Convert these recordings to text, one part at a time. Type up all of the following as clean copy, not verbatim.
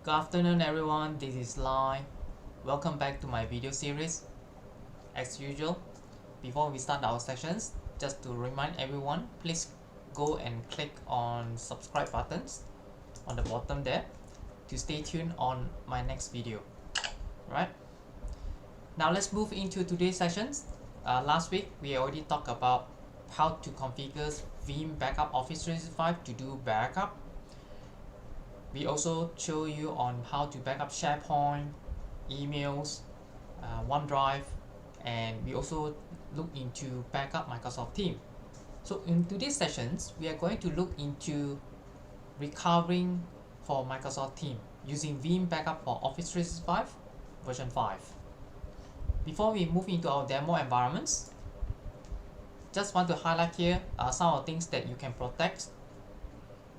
Good afternoon everyone, this is Lai. Welcome back to my video series. As usual, before we start our sessions, just to remind everyone, please go and click on subscribe buttons on the bottom there to stay tuned on my next video. Right? Now let's move into today's sessions. Last week we already talked about how to configure Veeam Backup Office 365 to do backup. We also show you on how to backup SharePoint, emails, OneDrive, and we also look into backup Microsoft Teams. So in today's sessions, we are going to look into recovering for Microsoft Teams using Veeam Backup for Office 365 version 5. Before we move into our demo environments, just want to highlight here some of the things that you can protect.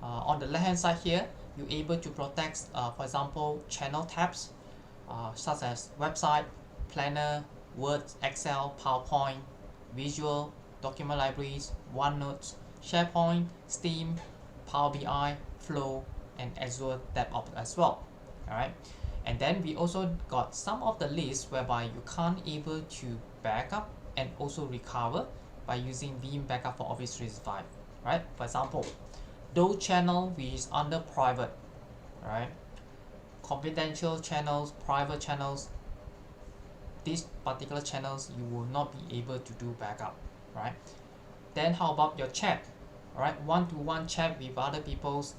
On the left hand side here, you're able to protect, for example, channel tabs such as website, planner, Word, Excel, PowerPoint, visual, document libraries, OneNote, SharePoint, Steam, Power BI, Flow, and Azure DevOps as well. Alright, and then we also got some of the lists whereby you can't able to backup and also recover by using Veeam Backup for Office 365. Right, for example, those channel which is under private, right, confidential channels, private channels, these particular channels you will not be able to do backup. Right, then how about your chat? Right, one-to-one chat with other people's,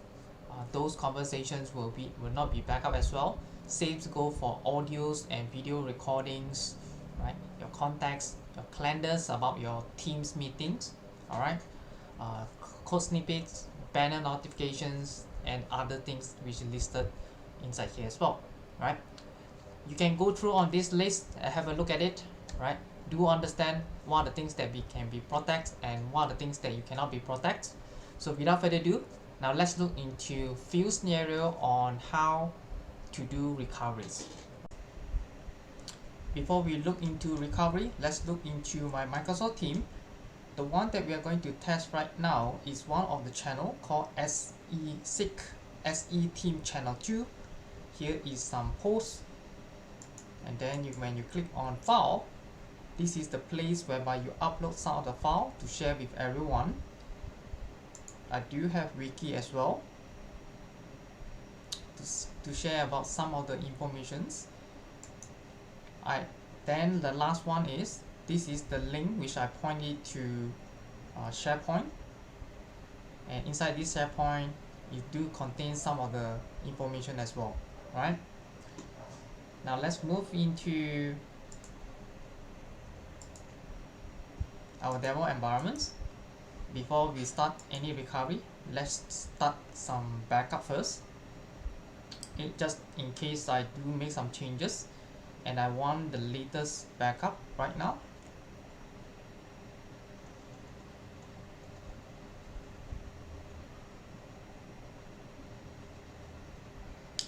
those conversations will not be backup as well. Same go for audios and video recordings, right, your contacts, your calendars about your Teams meetings, all right, code snippets, banner notifications, and other things which is listed inside here as well. Right, you can go through on this list and have a look at it. Right, do understand what are the things that we can be protect and what are the things that you cannot be protect. So without further ado, now let's look into few scenario on how to do recoveries. Before we look into recovery, let's look into my Microsoft Teams. The one that we are going to test right now is one of the channel called SE Team Channel 2. Here is some posts, and then when you click on file, this is the place whereby you upload some of the file to share with everyone. I do have wiki as well to share about some of the informations. Then the last one is, this is the link which I pointed to SharePoint, and inside this SharePoint it do contain some of the information as well. Right, now let's move into our demo environments. Before we start any recovery, let's start some backup first. Just in case I do make some changes and I want the latest backup right now.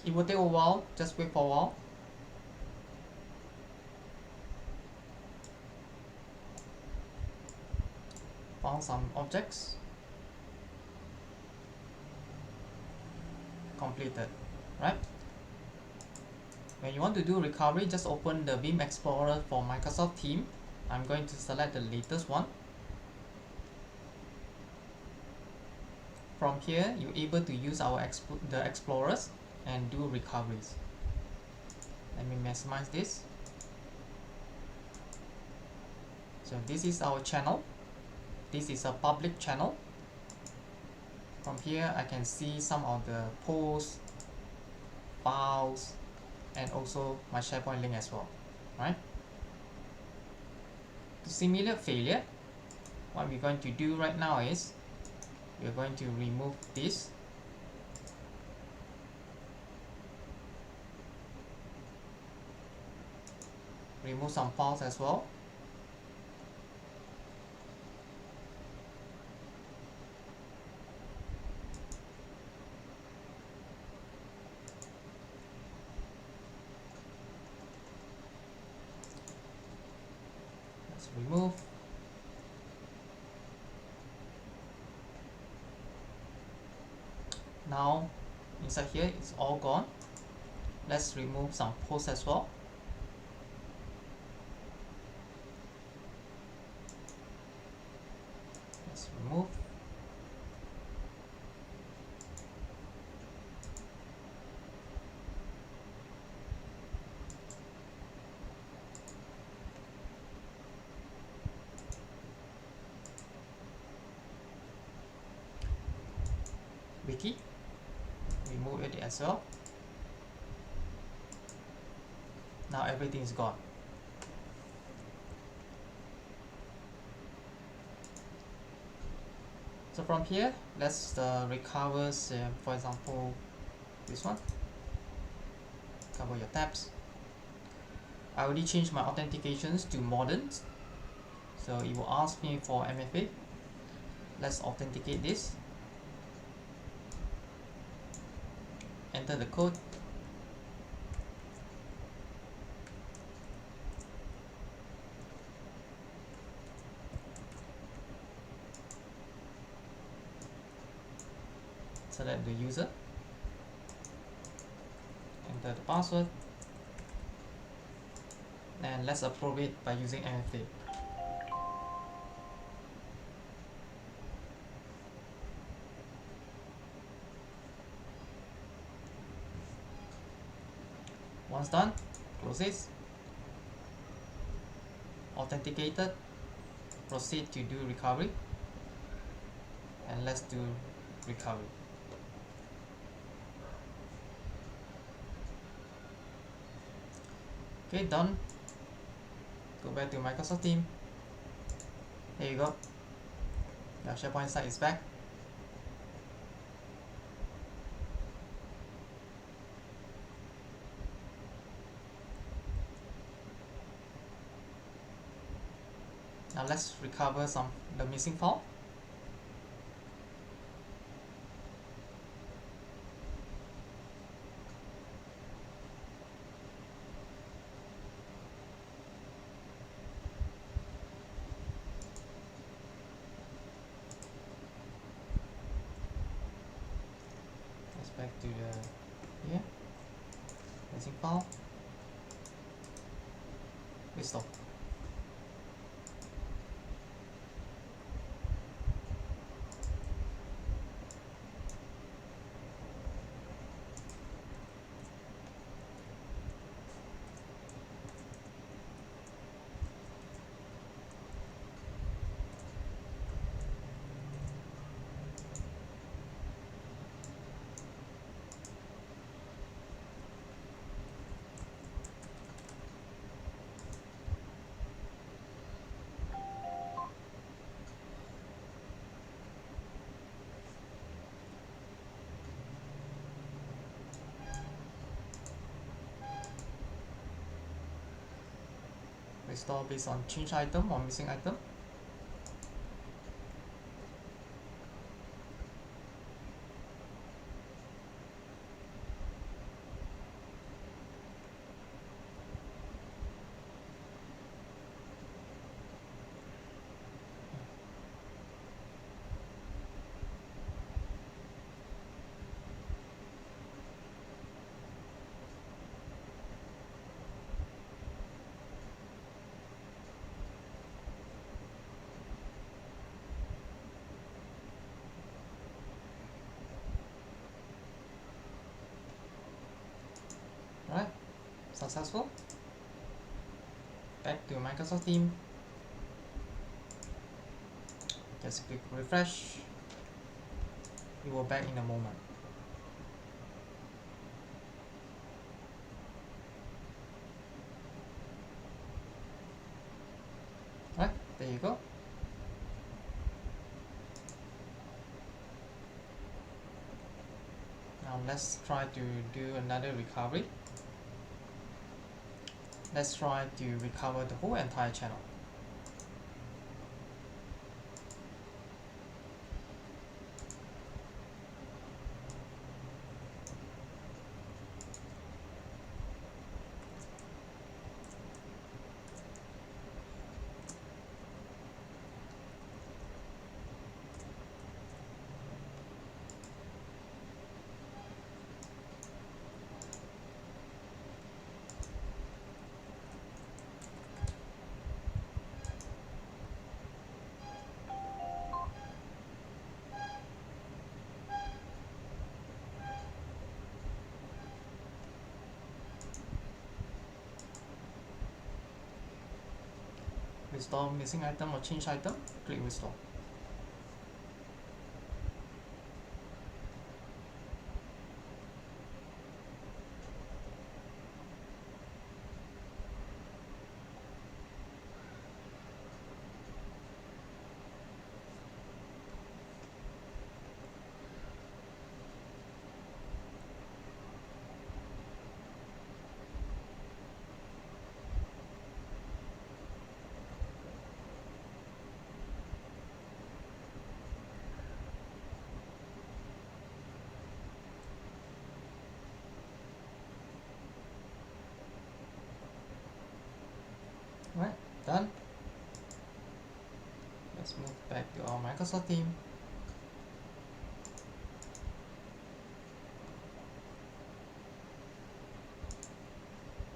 It will take a while, just wait for a while. Found some objects. Completed. Right? When you want to do recovery, just open the Veeam Explorer for Microsoft Teams. I'm going to select the latest one. From here, you're able to use the Explorers and do recoveries. Let me maximize this. So this is our channel. This is a public channel. From here, I can see some of the posts, files, and also my SharePoint link as well. Right? To simulate failure, what we're going to do right now is we're going to remove this. Remove some files as well. Let's remove. Now inside here it's all gone. Let's remove some posts as well. Let's remove. Wiki, remove it as well. Now everything is gone. So from here, let's recover, for example, this one. Cover your tabs. I already changed my authentications to modern, so it will ask me for MFA. Let's authenticate this. Enter the code. Select the user. Enter the password. And let's approve it by using MFA. Once done, close this. Authenticated. Proceed to do recovery. And let's do recovery. Okay, done. Go back to Microsoft Team. There you go. Now SharePoint site is back. Now let's recover the missing file. Let's back to the here. Missing file. Restore. Restore based on change item or missing item. Alright, successful. Back to Microsoft Team. Just click refresh. We will back in a moment. Right, there you go. Now let's try to do another recovery. Let's try to recover the whole entire channel. restore missing item or change item, click restore. Right, done. Let's move back to our Microsoft team.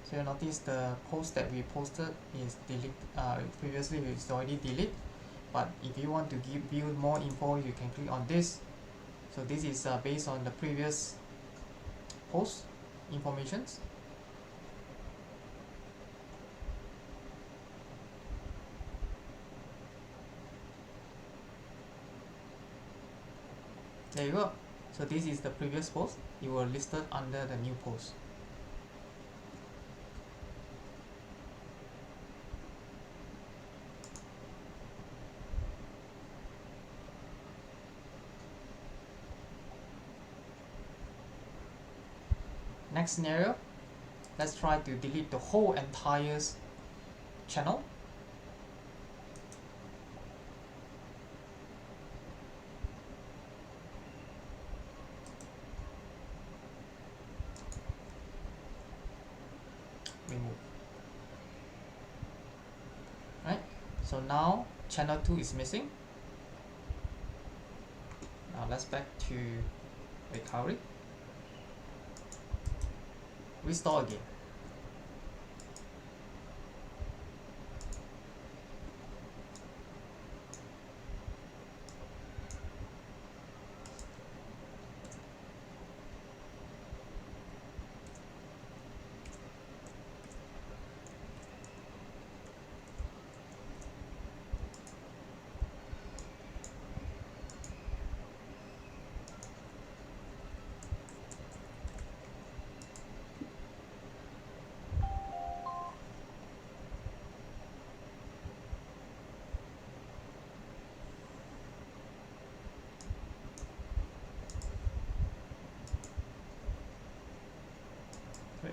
So you notice the post that we posted is delete. Previously it's already deleted, but if you want to view more info, you can click on this. So this is based on the previous post informations. There you go. So this is the previous post. You were listed under the new post. Next scenario, let's try to delete the whole entire channel. Remove. Right, so now channel 2 is missing. Now let's back to recovery. Restore again.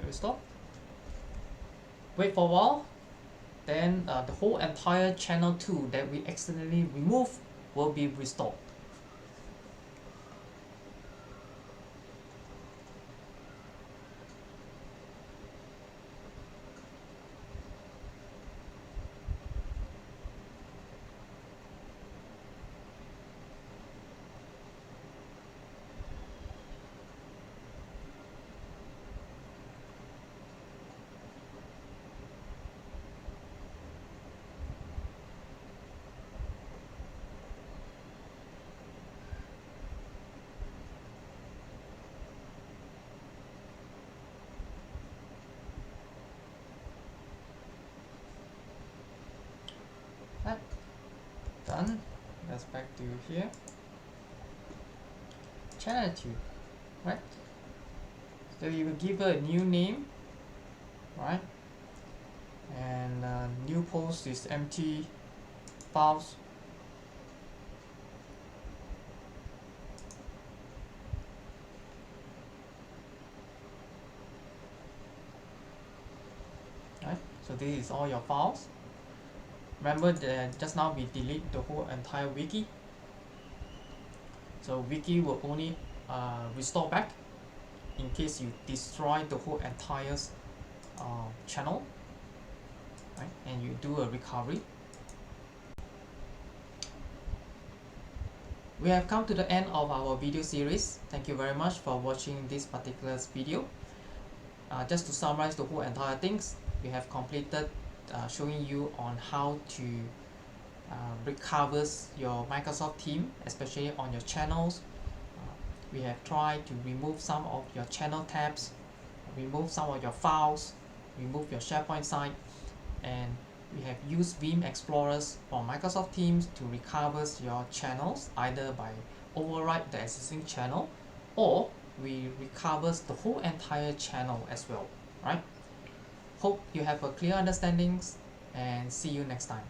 Restore. Wait for a while, then the whole entire channel 2 that we accidentally removed will be restored. Right, done. Let's back to here. Channel 2, right? So you will give her a new name, right? And new post is empty files. Right, so this is all your files. Remember that just now we delete the whole entire wiki. So wiki will only restore back in case you destroy the whole entire channel, right? And you do a recovery. We have come to the end of our video series. Thank you very much for watching this particular video. Just to summarize the whole entire things, we have completed showing you on how to recover your Microsoft team, especially on your channels. We have tried to remove some of your channel tabs, remove some of your files, remove your SharePoint site, and We have used Veeam Explorers from Microsoft Teams to recover your channels either by override the existing channel, or we recovers the whole entire channel as well, right? Hope you have a clear understanding and see you next time.